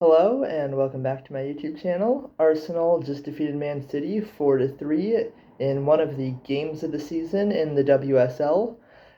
Hello and welcome back to my YouTube channel. Arsenal just defeated Man City 4-3 in one of the games of the season in the WSL.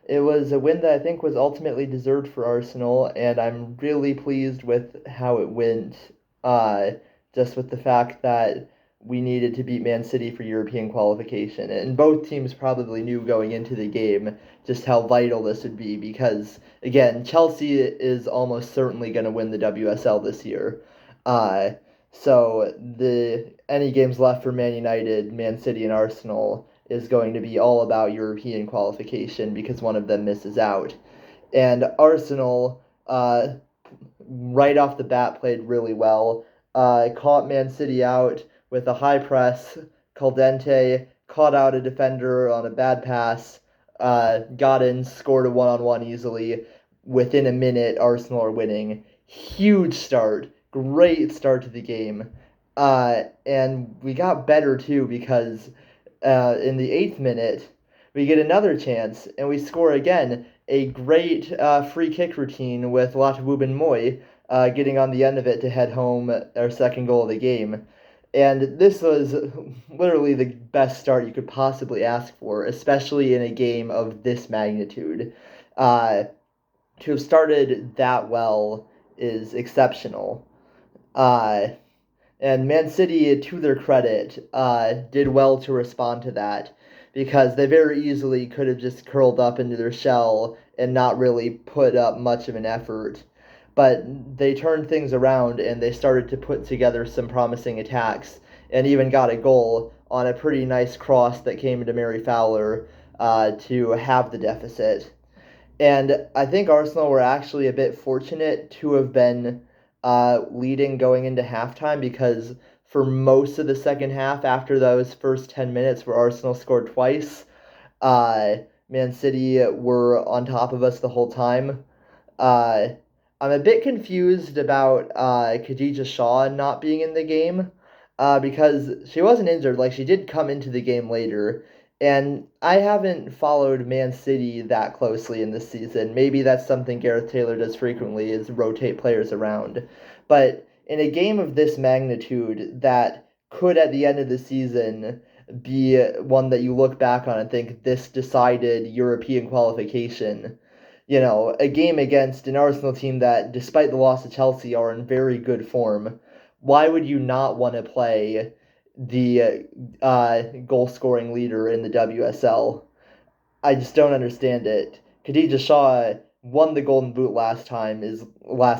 It was a win that I think was ultimately deserved for Arsenal, and I'm really pleased with how it went. Uh, just with the fact that we needed to beat Man City for European qualification, and both teams probably knew going into the game just how vital this would be because again, Chelsea is almost certainly going to win the WSL this year. Uh, so the any games left for Man United, Man City, and Arsenal is going to be all about European qualification because one of them misses out. And Arsenal, right off the bat, played really well. Caught Man City out with a high press. Caldente caught out a defender on a bad pass. Got in, scored a one-on-one easily. Within a minute, Arsenal are winning. Huge start. Great start to the game. And we got better too because in the eighth minute, we get another chance and we score again. A great free kick routine with Latawuben Moy getting on the end of it to head home our second goal of the game. And this was literally the best start you could possibly ask for, especially in a game of this magnitude. Uh, to have started that well is exceptional. Uh, and Man City, to their credit, did well to respond to that because they very easily could have just curled up into their shell and not really put up much of an effort. But they turned things around and they started to put together some promising attacks and even got a goal on a pretty nice cross that came into Mary Fowler to have the deficit. And I think Arsenal were actually a bit fortunate to have been leading going into halftime because for most of the second half, after those first 10 minutes where Arsenal scored twice, uh, Man City were on top of us the whole time. Uh, I'm a bit confused about Khadija Shaw not being in the game because she wasn't injured. Like, she did come into the game later. And I haven't followed Man City that closely in this season. Maybe that's something Gareth Taylor does frequently is rotate players around. But in a game of this magnitude that could at the end of the season be one that you look back on and think this decided European qualification, a game against an Arsenal team that, despite the loss to Chelsea, are in very good form. Why would you not want to play the goal scoring leader in the WSL? I just don't understand it. Khadija Shaw won the Golden Boot last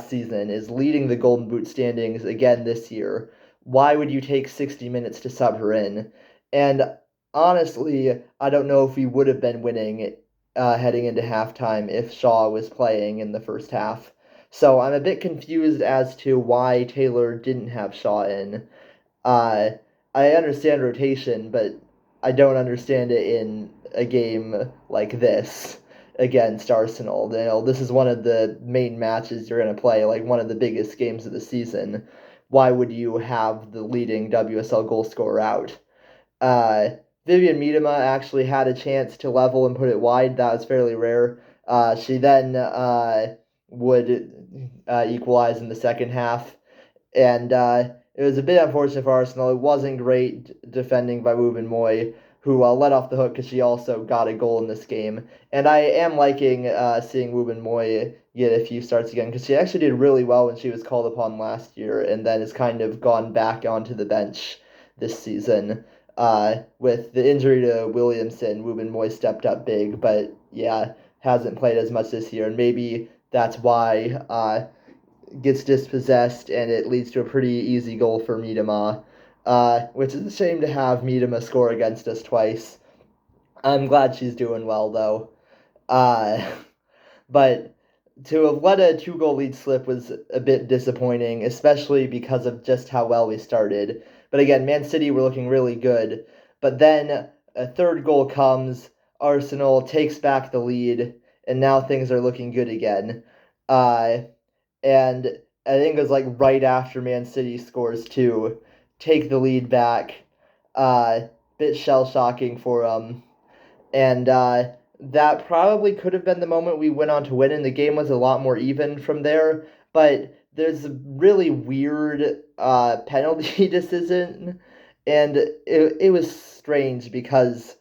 season, is leading the Golden Boot standings again this year. Why would you take 60 minutes to sub her in? And honestly, I don't know if we would have been winning heading into halftime if Shaw was playing in the first half. So I'm a bit confused as to why Taylor didn't have Shaw in. Uh, I understand rotation, but I don't understand it in a game like this against Arsenal. This is one of the main matches you're going to play, like one of the biggest games of the season. Why would you have the leading WSL goal scorer out? Uh, Vivian Miedema actually had a chance to level and put it wide. That was fairly rare. She then would equalize in the second half and it was a bit unfortunate for Arsenal. It wasn't great defending by Ruben Moy, who let off the hook because she also got a goal in this game. And I am liking seeing Ruben Moy get a few starts again because she actually did really well when she was called upon last year and then has kind of gone back onto the bench this season. With the injury to Williamson, Ruben Moy stepped up big, but yeah, hasn't played as much this year. And maybe that's why gets dispossessed, and it leads to a pretty easy goal for Miedema, which is a shame to have Miedema score against us twice. I'm glad she's doing well, though. Uh, but to have let a two-goal lead slip was a bit disappointing, especially because of just how well we started. But again, Man City were looking really good. But then a third goal comes, Arsenal takes back the lead, and now things are looking good again. Uh, and I think it was like right after Man City scores two, take the lead back. Bit shell shocking for and that probably could have been the moment we went on to win, and the game was a lot more even from there. But there's a really weird penalty decision, and it was strange because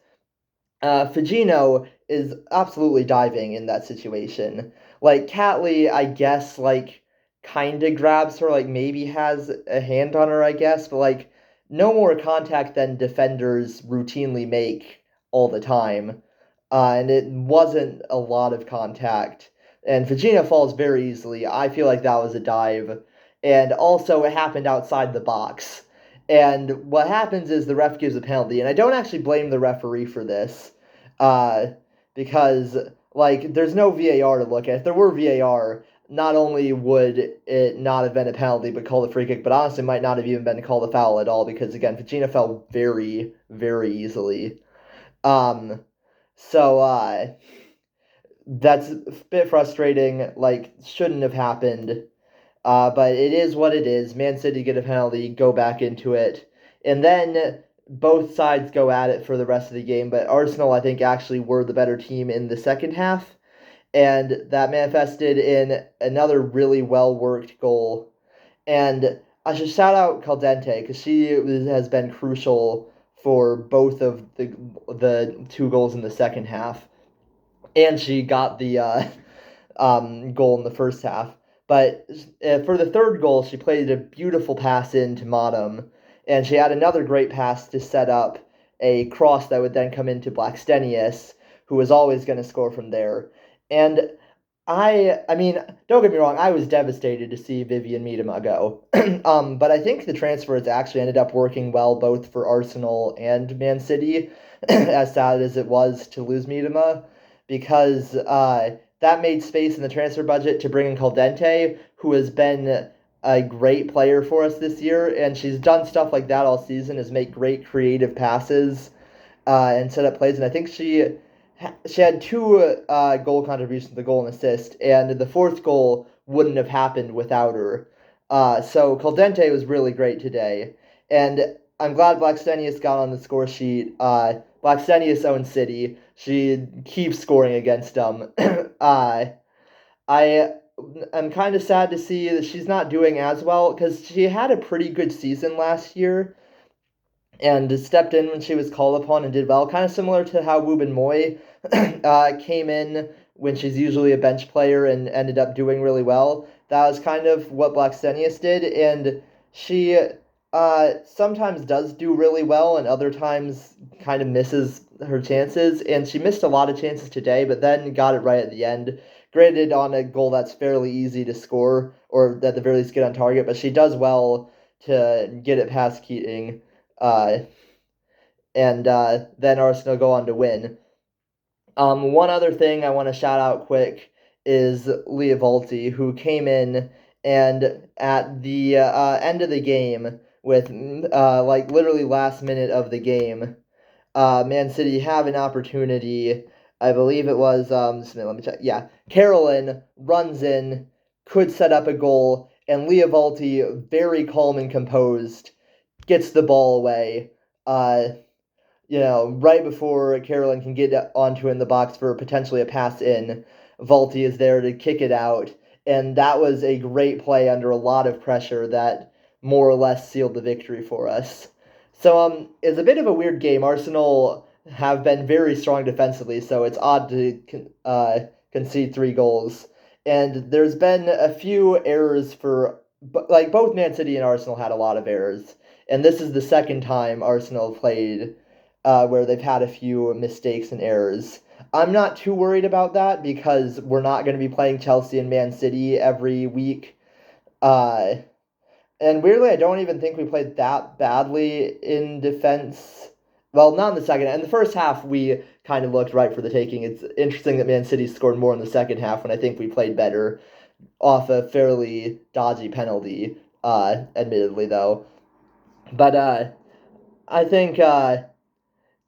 Fujino is absolutely diving in that situation. Like Catley, I guess, like kind of grabs her, like maybe has a hand on her, I guess, but like no more contact than defenders routinely make all the time. And it wasn't a lot of contact. And Fujino falls very easily. I feel like that was a dive. And also, it happened outside the box. And what happens is the ref gives a penalty. And I don't actually blame the referee for this uh, because like there's no VAR to look at. If there were VAR, not only would it not have been a penalty but called a free kick, but honestly might not have even been called a foul at all because again, Fujino fell very, very easily. Um, so that's a bit frustrating. Like shouldn't have happened. But it is what it is. Man City get a penalty, go back into it, and then both sides go at it for the rest of the game. But Arsenal, I think, actually were the better team in the second half, and that manifested in another really well worked goal. And I should shout out Caldente because has been crucial for both of the two goals in the second half, and she got the goal in the first half. But for the third goal, she played a beautiful pass into Modem, and she had another great pass to set up a cross that would then come into Blackstenius, who was always going to score from there. And I mean, don't get me wrong, I was devastated to see Vivian Miedema go. But I think the transfers actually ended up working well both for Arsenal and Man City, as sad as it was to lose Miedema, because that made space in the transfer budget to bring in Caldente, who has been a great player for us this year, and she's done stuff like that all season, is make great creative passes and set up plays, and I think she had two goal contributions, the goal and assist, and the fourth goal wouldn't have happened without her. So Caldente was really great today, and I'm glad Blackstenius got on the score sheet. Blackstenius owns City. She keeps scoring against them. I am kind of sad to see that she's not doing as well because she had a pretty good season last year and stepped in when she was called upon and did well. Kind of similar to how Wubin Moy came in when she's usually a bench player and ended up doing really well. That was kind of what Blackstenius did, and she sometimes does do really well and other times kind of misses her chances. And she missed a lot of chances today, but then got it right at the end. Granted, on a goal that's fairly easy to score, or at the very least get on target, but she does well to get it past Keating. Uh, and then Arsenal go on to win. One other thing I want to shout out quick is Leah Volti, who came in and at the end of the game with like literally last minute of the game, Man City have an opportunity. I believe it was let me check. Yeah, Carolyn runs in, could set up a goal, and Leah Volti, very calm and composed, gets the ball away. Right before Carolyn can get onto in the box for potentially a pass in, Volti is there to kick it out. And that was a great play under a lot of pressure that more or less sealed the victory for us. So it's a bit of a weird game. Arsenal have been very strong defensively, so it's odd to concede 3 goals. And there's been a few errors like both Man City and Arsenal had a lot of errors. And this is the second time Arsenal played where they've had a few mistakes and errors. I'm not too worried about that because we're not going to be playing Chelsea and Man City every week. Uh, and weirdly, I don't even think we played that badly in defense. Well, not in the second. In the first half, we kind of looked right for the taking. It's interesting that Man City scored more in the second half when I think we played better off a fairly dodgy penalty, admittedly, though. But I think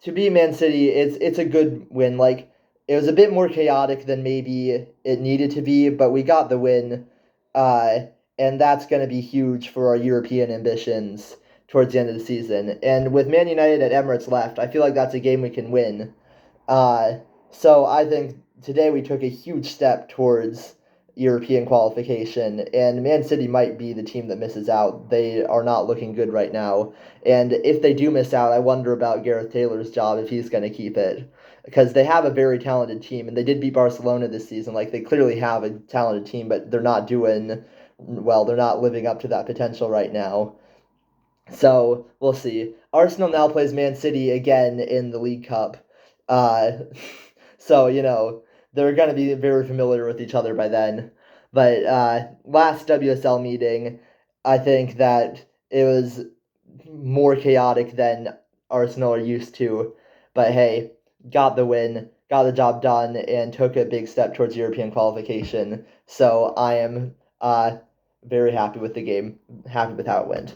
to be Man City, it's a good win. Like it was a bit more chaotic than maybe it needed to be, but we got the win, uh, and that's going to be huge for our European ambitions towards the end of the season. And with Man United at Emirates left, I feel like that's a game we can win. Uh, so I think today we took a huge step towards European qualification, and Man City might be the team that misses out. They are not looking good right now. And if they do miss out, I wonder about Gareth Taylor's job if he's going to keep it. Because they have a very talented team, and they did beat Barcelona this season. Like, they clearly have a talented team, but they're not doing well. They're not living up to that potential right now. So we'll see. Arsenal now plays Man City again in the League Cup. Uh, so, they're going to be very familiar with each other by then. But last WSL meeting, I think that it was more chaotic than Arsenal are used to. But hey, got the win, got the job done, and took a big step towards European qualification. So I am very happy with the game, happy with how it went.